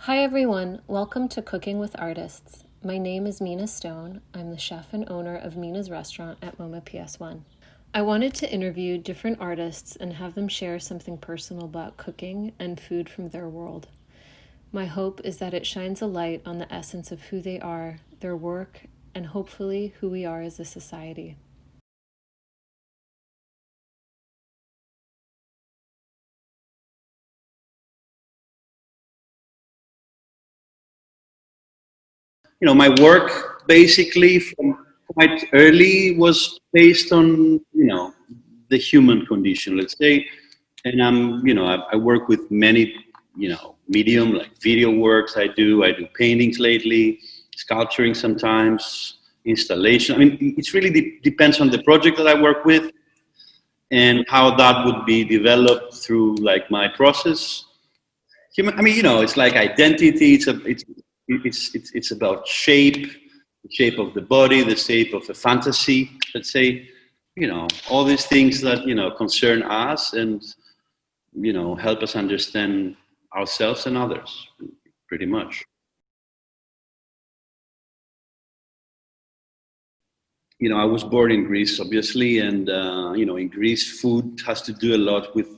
Hi everyone, welcome to Cooking with Artists. My name is Mina Stone. I'm the chef and owner of Mina's restaurant at MoMA PS1. I wanted to interview different artists and have them share something personal about cooking and food from their world. My hope is that it shines a light on the essence of who they are, their work, and hopefully who we are as a society. My work basically from quite early was based on, the human condition, let's say. And I work with many, medium like video works. I do paintings lately, sculpturing sometimes, installation. I mean, it's really depends on the project that I work with and how that would be developed through like my process. It's like identity. It's about shape, the shape of the body, the shape of a fantasy. Let's say, all these things that concern us and help us understand ourselves and others, pretty much. I was born in Greece, obviously, and in Greece, food has to do a lot with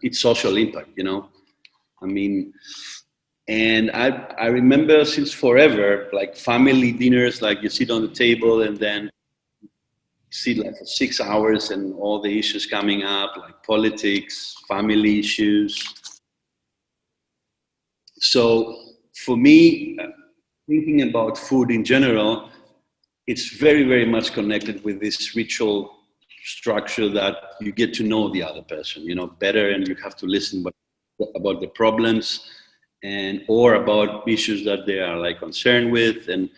its social impact. I mean, and I remember since forever, like family dinners, like you sit on the table and then sit like for 6 hours and all the issues coming up, like politics, family issues. So for me, thinking about food in general, it's very, very much connected with this ritual structure that you get to know the other person, better, and you have to listen about the problems and or about issues that they are like concerned with. And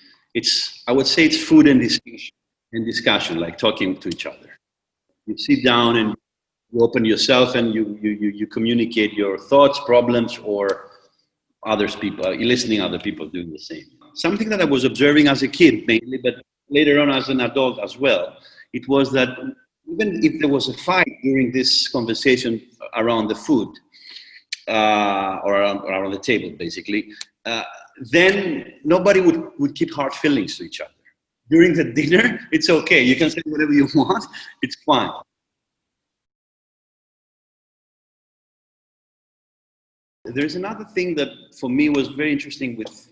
I would say it's food and discussion, like talking to each other. You sit down and you open yourself and you communicate your thoughts, problems, or others people, listening other people doing the same. Something that I was observing as a kid mainly, but later on as an adult as well, it was that even if there was a fight during this conversation around the food, or around the table, basically, uh, then nobody would keep hard feelings to each other. During the dinner, it's okay. You can say whatever you want. It's fine. There's another thing that for me was very interesting with,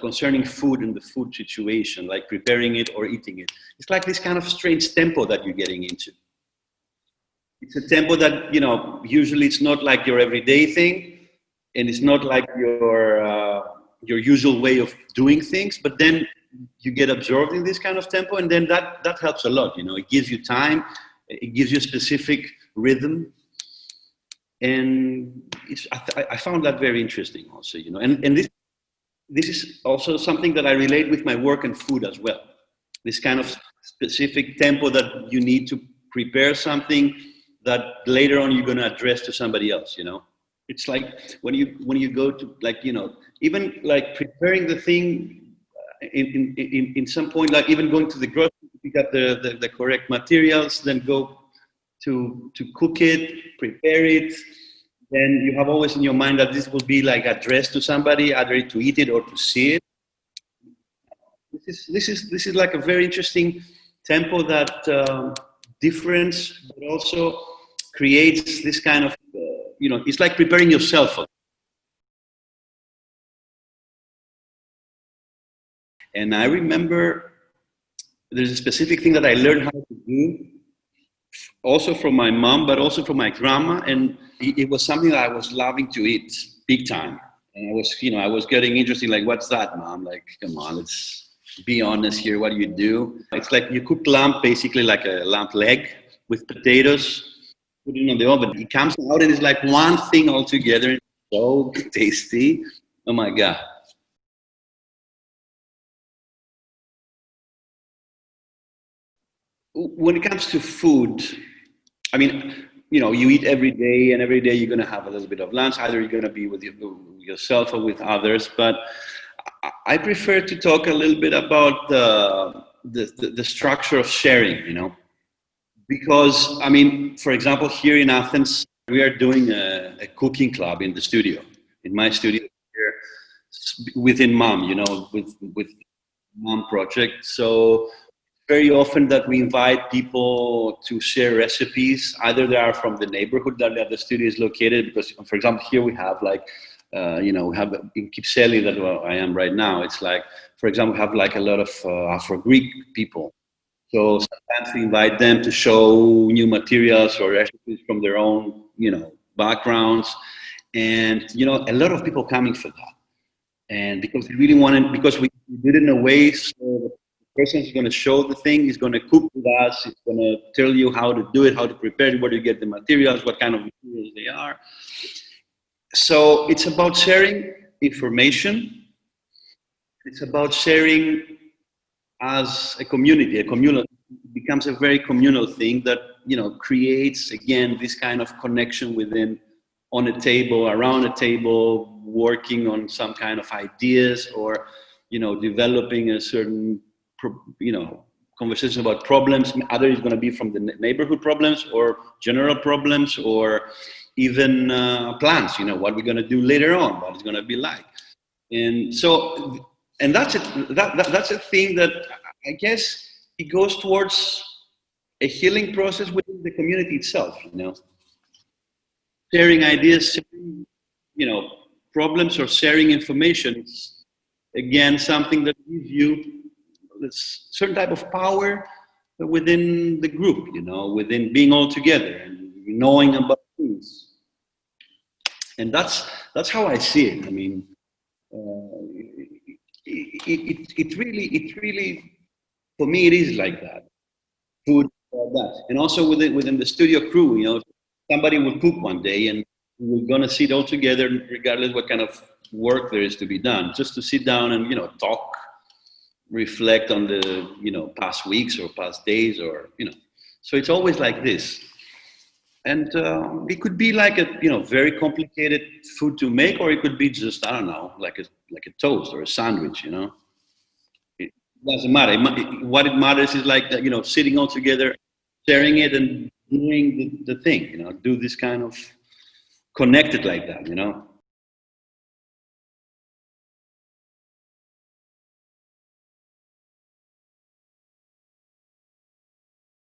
concerning food and the food situation, like preparing it or eating it. It's like this kind of strange tempo that you're getting into. It's a tempo that, usually it's not like your everyday thing, and it's not like your usual way of doing things. But then you get absorbed in this kind of tempo, and then that helps a lot. It gives you time, it gives you a specific rhythm, and I found that very interesting also. And this is also something that I relate with my work and food as well. This kind of specific tempo that you need to prepare something that later on you're going to address to somebody else. It's like when you go to, like, even like preparing the thing in some point, like even going to the grocery to pick up the correct materials, then go to cook it, prepare it. Then you have always in your mind that this will be like addressed to somebody, either to eat it or to see it. This is like a very interesting tempo that difference, but also creates this kind of, it's like preparing yourself for. And I remember there's a specific thing that I learned how to do, also from my mom, but also from my grandma, and it was something that I was loving to eat big time. And I was getting interested, like, what's that, mom? Like, come on, let's be honest here. What do you do? It's like you cook lamb, basically like a lamb leg with potatoes, put it on the oven. It comes out and it's like one thing altogether. It's so tasty. Oh my God. When it comes to food, I mean, you eat every day, and every day you're going to have a little bit of lunch. Either you're going to be with yourself or with others. But I prefer to talk a little bit about the structure of sharing, because, I mean, for example, here in Athens, we are doing a cooking club in the studio, in my studio here. within mom, with mom project. So very often that we invite people to share recipes. Either they are from the neighborhood that the studio is located, because, for example, here we have like, we have in Kipseli, that where I am right now. It's like, for example, we have like a lot of Afro-Greek people. So sometimes we invite them to show new materials or recipes from their own, backgrounds. And, a lot of people coming for that. And because we really wanted, because we did it in a way so the person is going to show the thing, is going to cook with us, it's going to tell you how to do it, how to prepare it, where to get the materials, what kind of materials they are. So it's about sharing information. It's about sharing as a community. A communal, it becomes a very communal thing that, creates, again, this kind of connection within, on a table, around a table, working on some kind of ideas, or, developing a certain, conversation about problems. Either it's going to be from the neighborhood problems, or general problems, or even plans, what we're going to do later on, what it's going to be like. And so, and that's it. That's a thing that I guess it goes towards a healing process within the community itself, sharing ideas, sharing, problems, or sharing information. It's, again, something that gives you a certain type of power within the group, within being all together and knowing about things. And that's how I see it. I mean, it really, for me, it is like that. Food, that, and also within the studio crew, somebody will cook one day, and we're gonna sit all together, regardless what kind of work there is to be done, just to sit down and talk, reflect on the past weeks or past days, or So it's always like this. And it could be like a very complicated food to make, or it could be just, I don't know, like a toast or a sandwich. It doesn't matter. What it matters is like that, sitting all together, sharing it, and doing the thing. Do this kind of connected like that.